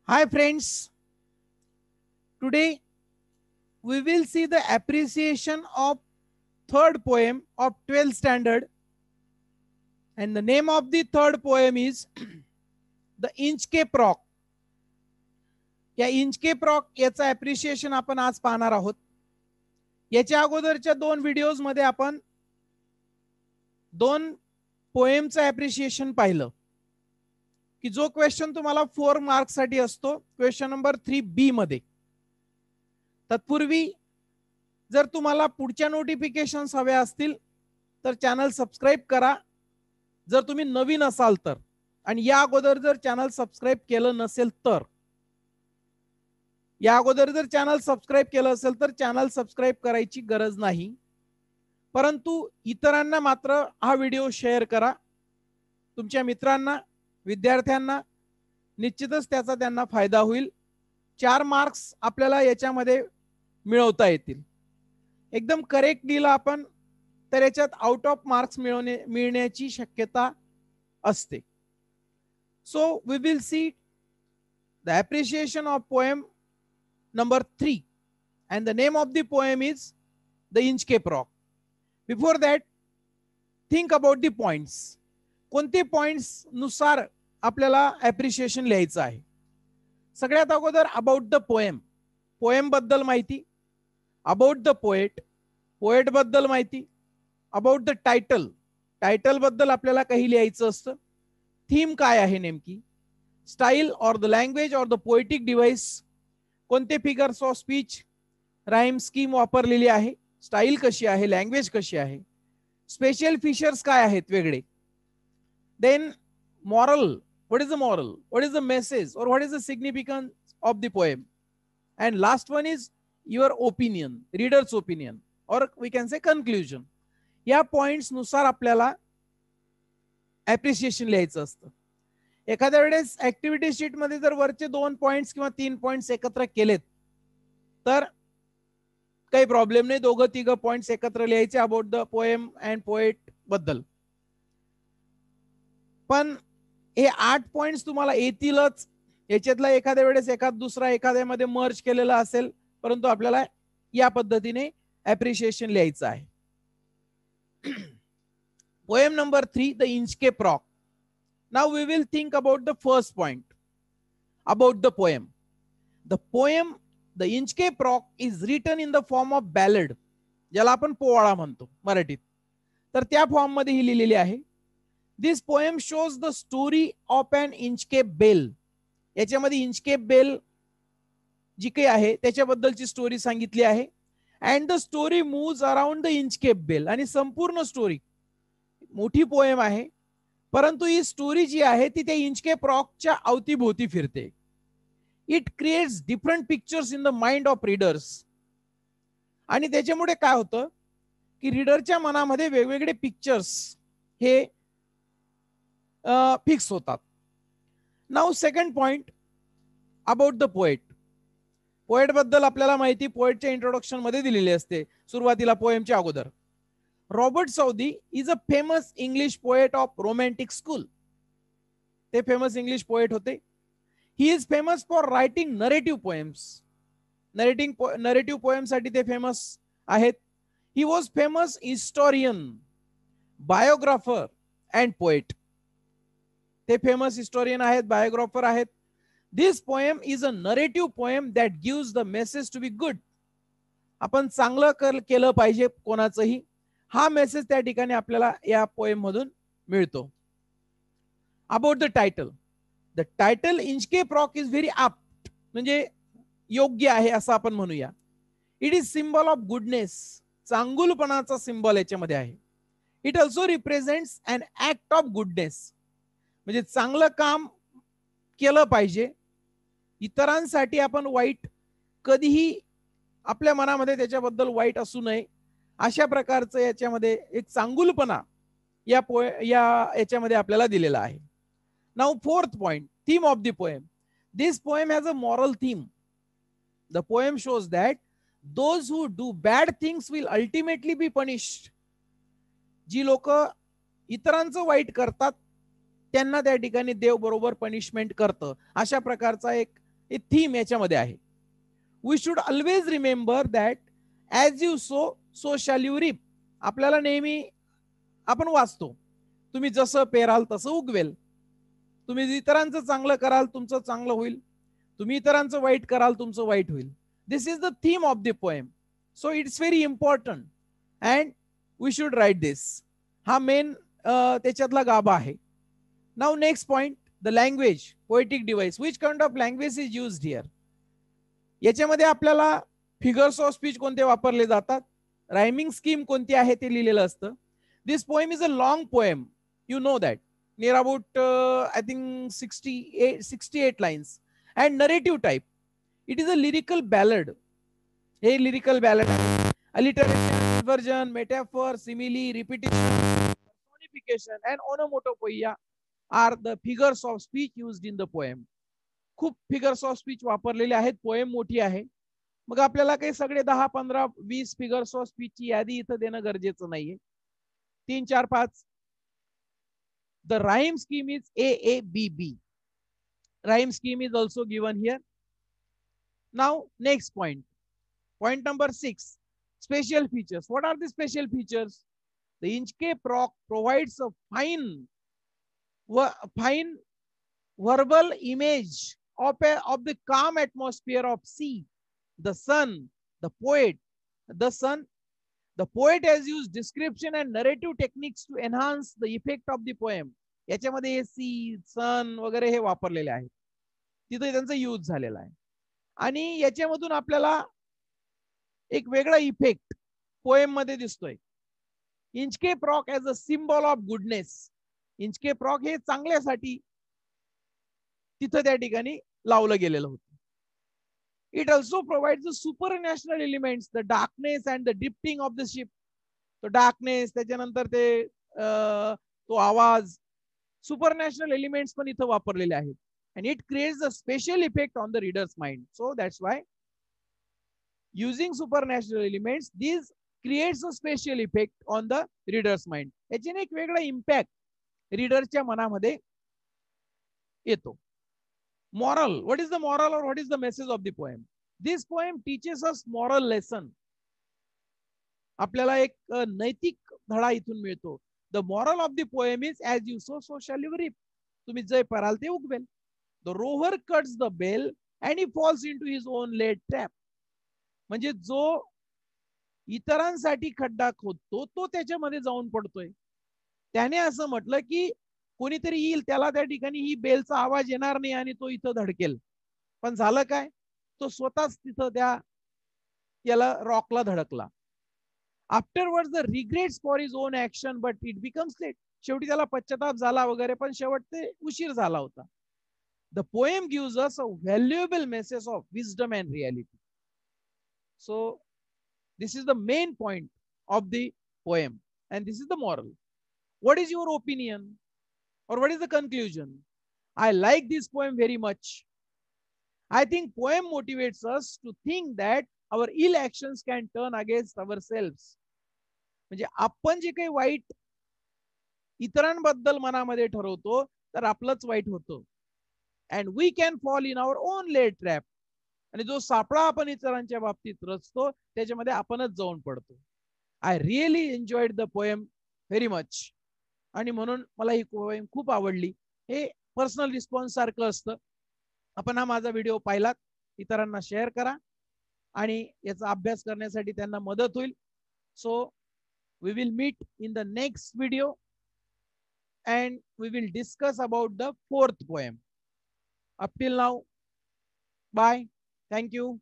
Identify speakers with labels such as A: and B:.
A: Hi friends, today we will see the appreciation of third poem of 12th standard, and the name of the third poem is The Inchcape Rock. या Inchcape rock याचा appreciation आपण आज पाहणार आहोत. याच्या अगोदरच्या दोन videos मध्ये आपण दोन पोएमचं अप्रिशिएशन पाहिलं की जो क्वेश्चन तुम्हाला 4 मार्क्स साठी असतो, क्वेश्चन नंबर 3B मध्ये. तत्पूर्वी जर तुम्हाला पुढच्या नोटिफिकेशन्स हव्या असतील तर चॅनल सबस्क्राइब करा जर तुम्ही नवीन असाल तर, आणि या अगोदर जर चॅनल सबस्क्राइब केलं नसेल तर. या अगोदर जर चॅनल सबस्क्राइब केलं असेल तर चॅनल सबस्क्राइब करायची गरज नाही, परंतु इतरांना मात्र हा व्हिडिओ शेअर करा. तुमच्या मित्रांना, विद्यार्थ्यांना निश्चितच त्याचा त्यांना फायदा होईल. 4 मार्क्स आपल्याला याच्यामध्ये मिळवता येतील. एकदम करेक्ट दिला आपण तर याच्यात आउट ऑफ मार्क्स मिळण्याची शक्यता असते. So we will see the appreciation of poem number 3, and the name of the poem is The Inchcape Rock. Before that, think about the points. कोणते पॉइंट्स नुसार आपल्याला अप्रिशिएशन लिहायचं आहे. सगळ्यात अगोदर अबाउट द पोएम, पोएम बद्दल माहिती. About the poet, poet बद्दल माहिती. अबाउट द टायटल, टायटल बद्दल आपल्याला काही लिहायचं असतं. थीम काय आहे नेमकी. Style or the language or the poetic device, कोणते figures of speech, rhyme scheme वापरलेली आहे, स्टाईल कशी आहे, लँग्वेज कशी आहे, स्पेशल फीचर्स काय आहेत वेगळे. Then moral, what is the moral, what is the message और what is the significance of the poem. And last one is your opinion, readers opinion और वी कॅन से कन्क्लुजन. या points नुसार आपल्याला appreciation लिहायचं असतं. एखाद्या वेळेस activity sheet मध्ये जर वरचे 2 पॉइंट्स किंवा 3 पॉइंट्स एकत्र केलेत तर काही प्रॉब्लेम नाही. दोघं तिघं पॉइंट्स एकत्र लिहायचे about the poem and poet बद्दल. पण हे 8 पॉइंट्स तुम्हाला येतीलच. याच्यातला एखाद्या वेळेस एखाद दुसरा एखाद्यामध्ये मर्ज केलेला असेल, परंतु आपल्याला या पद्धतीने अप्रिशिएशन लिहायचं आहे. Poem number 3, the Inchcape rock. Now we will think about the first point about the poem. The poem, The Inchcape Rock, is written in the form of ballad, ज्याला आपण पोवाडा म्हणतो मराठीत. तर त्या फॉर्म मध्ये ही लिहिलेली आहे. This poem shows the story of an Inchcape bell. याच्यामध्ये इंचकेप बेल जी काही आहे त्याच्याबद्दलची स्टोरी सांगितली आहे. And the story moves around the Inchcape bell. आणि संपूर्ण स्टोरी, मोठी पोएम आहे परंतु ही स्टोरी जी आहे ती त्या इंचकेप रॉकच्या अवतीभोवती फिरते. It creates different pictures in the mind of readers. आणि त्याच्यामुळे काय होतं की रीडरच्या मनामध्ये वेगवेगळे पिक्चर्स हे फिक्स होतात. Now second point about the poet. Poet बद्दल आपल्याला माहिती पोएटच्या इंट्रोडक्शन मध्ये दिलेली असते, सुरुवातीला पोएमच्या अगोदर. Robert Southey is a famous English poet of romantic school. ते फेमस इंग्लिश पोएट होते. He is famous for writing narrative poems. Narrative poem साठी ते फेमस आहेत. He was famous historian, biographer and poet. ते फेमस हिस्टोरियन आहेत, biographer आहेत. This poem is a narrative poem that gives the message to be good. आपण चांगलं केलं पाहिजे कोणाचंही, हा मेसेज त्या ठिकाणी आपल्याला या पोएम मधून मिळतो. About the title. The title Inchcape rock is very apt, म्हणजे योग्य आहे असं आपण म्हणूया. It is symbol of goodness, चांगुलपणाचा सिम्बॉल याच्यामध्ये आहे. It also represents an act of goodness, म्हणजे चांगलं काम केलं पाहिजे. इतरांसाठी आपण वाईट कधीही आपल्या मनामध्ये त्याच्याबद्दल वाईट असू नये, अशा प्रकारचं याच्यामध्ये एक चांगुलपणा याच्यामध्ये आपल्याला दिलेला आहे. Now fourth point, theme of the poem. This poem has a moral theme. The poem shows that those who do bad things will ultimately be punished. जी लोक इतरांचं वाईट करतात त्यांना त्या ठिकाणी देव बरोबर पनिशमेंट करतं, अशा प्रकारचा एक हे थीम याच्यामध्ये आहे. We should always remember that as you sow shall you reap. आपल्याला नेहमी आपण वाचतो, तुम्ही जसं पेराल तसं उगवेल. तुम्ही इतरांचं चांगलं कराल तुमचं चांगलं होईल, तुम्ही इतरांचं वाईट कराल तुमचं वाईट होईल. This is the theme of the poem. So it's very important and we should write this. हा मेन त्याच्यातला गाभा आहे. Now next point, the language poetic device. Which kind of language is used here. याच्यामध्ये आपल्याला figures of speech कोणते वापरले जातात, rhyming scheme कोणती आहे ते लिहिलेलं असतं. This poem is a long poem, you know that, near about I think 68 lines and narrative type. It is a lyrical ballad. A lyrical ballad, alliteration, inversion, metaphor, simile, repetition, personification and onomatopoeia are the figures of speech used in the poem. खूप figures of speech वापरलेले आहेत. Poem मोठी आहे, मग आपल्याला काही सगळे 10, 15, 20 figures of स्पीचची यादी इथं देणं गरजेचं नाहीये. 3, 4, 5. The rhyme scheme is AABB. Rhyme scheme is also given here. Now, next point. Point number 6. Special features. What are the special features? The Inchcape Rock provides a fine verbal image of the calm atmosphere of sea, the sun, the poet. The sun, the poet has used description and narrative techniques to enhance the effect of the poem. याच्यामध्ये C, सन वगैरे हे वापरलेले आहेत, तिथे त्यांचा use झालेला आहे. आणि याच्यामधून आपल्याला एक वेगळा इफेक्ट पोएम मध्ये दिसतोय. Inchcape rock as a symbol of goodness. Inchcape rock हे चांगल्यासाठी तिथं त्या ठिकाणी लावलं गेलेलं होतं. It also provides the supernatural elements, the darkness and the drifting of the ship. तो डार्कनेस, त्याच्यानंतर ते तो आवाज, supernatural elements पण इथं वापरलेले आहेत. And it creates a special effect on the reader's mind. So that's why using supernatural elements, this creates a special effect on the reader's mind. याच्याने एक वेगळा इम्पॅक्ट रीडरच्या मनामध्ये येतो. Moral. What is the moral or what is the message of the poem? This poem teaches us moral lesson. आपल्याला एक नैतिक धडा इथून मिळतो. The moral of the poem is as you sow, so shall you reap. तुम्ही जे पेराल ते उगवेल. The rover cuts the bell and he falls into his own laid trap. म्हणजे जो इतरांसाठी खड्डा खोदतो तो त्याच्यामध्ये जाऊन पडतोय. त्याने असं म्हटलं की कोणीतरी येईल, त्याला त्या ठिकाणी ही बेलचा आवाज येणार नाही आणि तो इथं धडकेल. पण झालं काय, तो स्वतःच तिथं त्या याला रॉकला धडकला. Afterwards the regrets for his own action but it becomes late. शेवटी त्याला पश्चाताप झाला वगैरे, पण शेवट ते उशीर झाला होता. The poem gives us a valuable message of wisdom and reality. So this is the main point of the poem and this is the moral. What is your opinion? Or what is the conclusion? I like this poem very much. I think poem motivates us to think that our ill actions can turn against ourselves. म्हणजे आपण जे काही वाईट इतरांबद्दल मनामध्ये ठरवतो तर आपलंच वाईट होतं. And we can fall in our own laid trap. आणि जो सापळा आपण इतरांच्या बाबतीत रचतो त्याच्यामध्ये आपणच जाऊन पडतो. I really enjoyed the poem very much. आणि म्हणून मला ही पोएम खूप आवडली. हे पर्सनल रिस्पॉन्स सारखं असतं. आपण हा माझा व्हिडिओ पाहिलात, इतरांना शेअर करा आणि याचा अभ्यास करण्यासाठी त्यांना मदत होईल. So we will meet in the next video and we will discuss about the 4th poem. Up till now, bye, thank you.